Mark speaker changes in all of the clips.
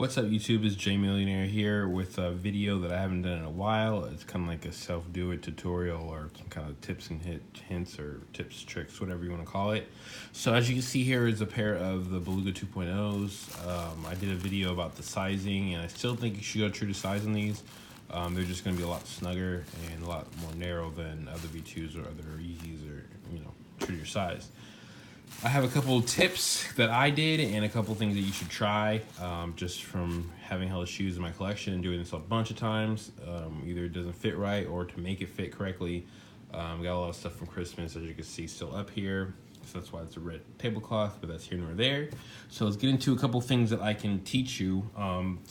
Speaker 1: What's up, YouTube? It's Jmilionair here with a video that I haven't done in a while. It's kind of like a self-do-it tutorial or some kind of tips and hints or tips, tricks, whatever you want to call it. So as you can see here is a pair of the Beluga 2.0s. I did a video about the sizing, and I still think you should go true to size on these. They're just going to be a lot snugger and a lot more narrow than other V2s or other Yeezys or, true to your size. I have a couple tips that I did and a couple things that you should try just from having hella shoes in my collection and doing this a bunch of times. Either it doesn't fit right or to make it fit correctly. Got a lot of stuff from Christmas, as you can see, still up here. So that's why it's a red tablecloth, but that's here nor there. So let's get into a couple things that I can teach you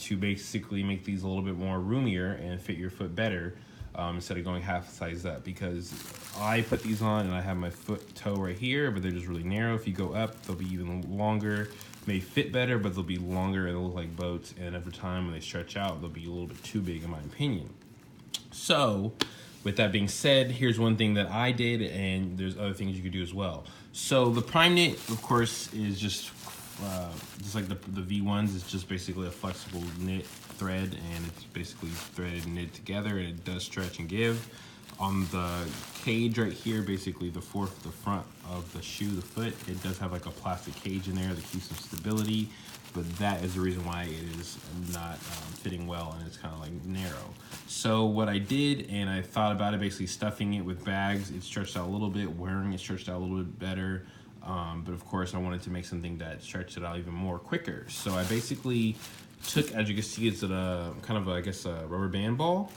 Speaker 1: to basically make these a little bit more roomier and fit your foot better. Instead of going half size up, because I put these on and I have my foot toe right here, but they're just really narrow. If you go up, they'll be even longer, may fit better, but they'll be longer and they'll look like boats, and over time when they stretch out, they'll be a little bit too big in my opinion. So with that being said, here's one thing that I did, and there's other things you could do as well. So the prime knit, of course, is just like the V1s, it's just basically a flexible knit thread, and it's basically threaded and knit together, and it does stretch and give. On the cage right here, basically the front of the shoe, the foot, it does have like a plastic cage in there that keeps some stability, but that is the reason why it is not fitting well, and it's kind of like narrow. So what I did, and I thought about it, basically stuffing it with bags, it stretched out a little bit, wearing it stretched out a little bit better. But of course I wanted to make something that stretched it out even more quicker. So I basically took, as you can see, it's a kind of, I guess, a rubber band ball.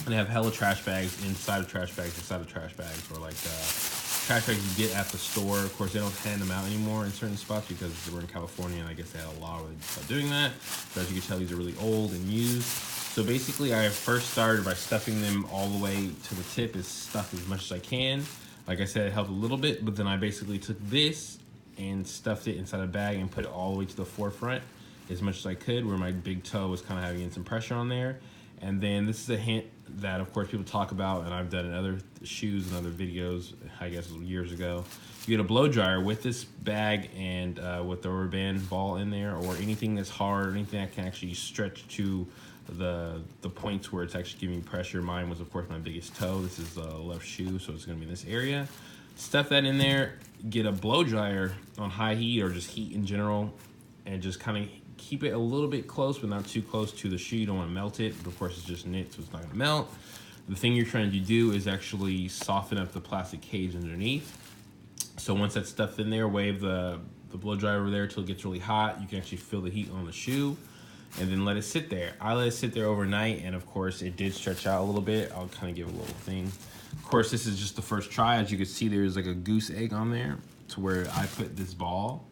Speaker 1: And I have hella trash bags inside of trash bags, inside of trash bags, or like trash bags you get at the store. Of course, they don't hand them out anymore in certain spots because we're in California, and I guess they had a law where they stopped doing that. But as you can tell, these are really old and used. So basically, I first started by stuffing them all the way to the tip, stuff as much as I can. Like I said, it helped a little bit, but then I basically took this and stuffed it inside a bag and put it all the way to the forefront as much as I could, where my big toe was kind of having some pressure on there. And then this is a hint that, of course, people talk about, and I've done in other shoes and other videos, I guess years ago. You get a blow dryer with this bag and with the rubber band ball in there, or anything that's hard, anything that can actually stretch to the points where it's actually giving you pressure. Mine was, of course, my biggest toe. This is the left shoe, so it's going to be in this area. Stuff that in there, get a blow dryer on high heat or just heat in general, and just kind of keep it a little bit close, but not too close to the shoe. You don't want to melt it, but of course it's just knit, so it's not going to melt. The thing you're trying to do is actually soften up the plastic cage underneath. So once that's stuffed in there, wave the blow dryer over there till it gets really hot. You can actually feel the heat on the shoe, and then let it sit there. I let it sit there overnight, and of course it did stretch out a little bit. I'll kind of give a little thing. Of course, this is just the first try. As you can see, there's like a goose egg on there to where I put this ball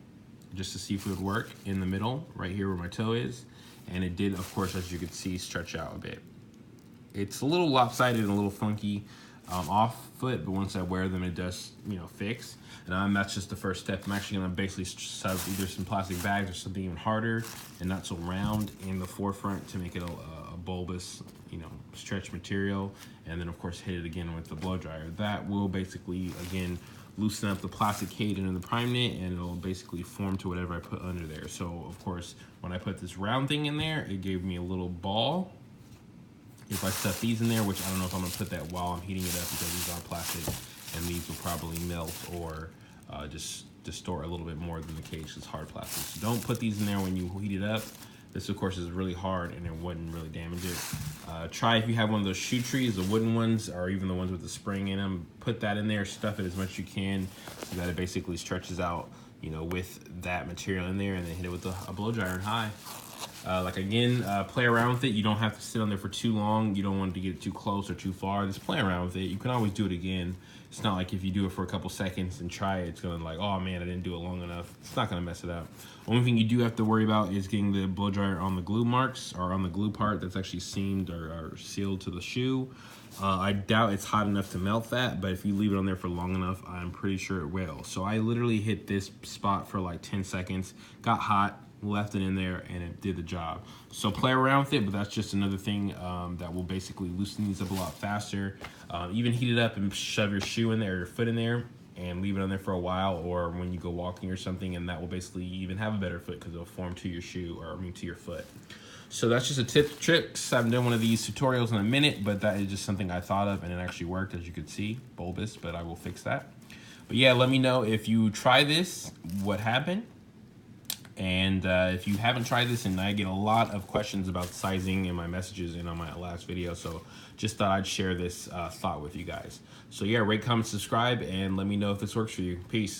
Speaker 1: just to see if it would work in the middle, right here where my toe is. And it did, of course, as you can see, stretch out a bit. It's a little lopsided and a little funky off foot, but once I wear them, it does, fix. And that's just the first step. I'm actually gonna basically shove either some plastic bags or something even harder and not so round in the forefront to make it a bulbous, stretch material. And then of course hit it again with the blow dryer. That will basically, again, loosen up the plastic cage into the prime knit, and it'll basically form to whatever I put under there. So of course, when I put this round thing in there, it gave me a little ball. If I stuff these in there, which I don't know if I'm gonna put that while I'm heating it up, because these are plastic and these will probably melt or just distort a little bit more than the cage. It's hard plastic. So don't put these in there when you heat it up. This, of course, is really hard, and it wouldn't really damage it. Try if you have one of those shoe trees, the wooden ones, or even the ones with the spring in them. Put that in there, stuff it as much as you can, so that it basically stretches out, with that material in there, and then hit it with a blow dryer and high. Play around with it. You don't have to sit on there for too long. You don't want to get too close or too far. Just play around with it. You can always do it again. It's not like if you do it for a couple seconds and try it, it's gonna like, oh man, I didn't do it long enough. It's not gonna mess it up. Only thing you do have to worry about is getting the blow dryer on the glue marks, or on the glue part that's actually seamed or sealed to the shoe. I doubt it's hot enough to melt that, but if you leave it on there for long enough, I'm pretty sure it will. So I literally hit this spot for like 10 seconds, got hot, left it in there, and it did the job. So play around with it, but that's just another thing that will basically loosen these up a lot faster. Even heat it up and shove your shoe in there, or your foot in there, and leave it on there for a while, or when you go walking or something, and that will basically even have a better fit because it'll form to your shoe, or I mean to your foot. So that's just a tip, tricks. I haven't done one of these tutorials in a minute, but that is just something I thought of, and it actually worked, as you could see. Bulbous, but I will fix that. But yeah, let me know if you try this, what happened. And if you haven't tried this, and I get a lot of questions about sizing in my messages and on my last video, so just thought I'd share this thought with you guys. So yeah, rate, comment, subscribe, and let me know if this works for you. Peace.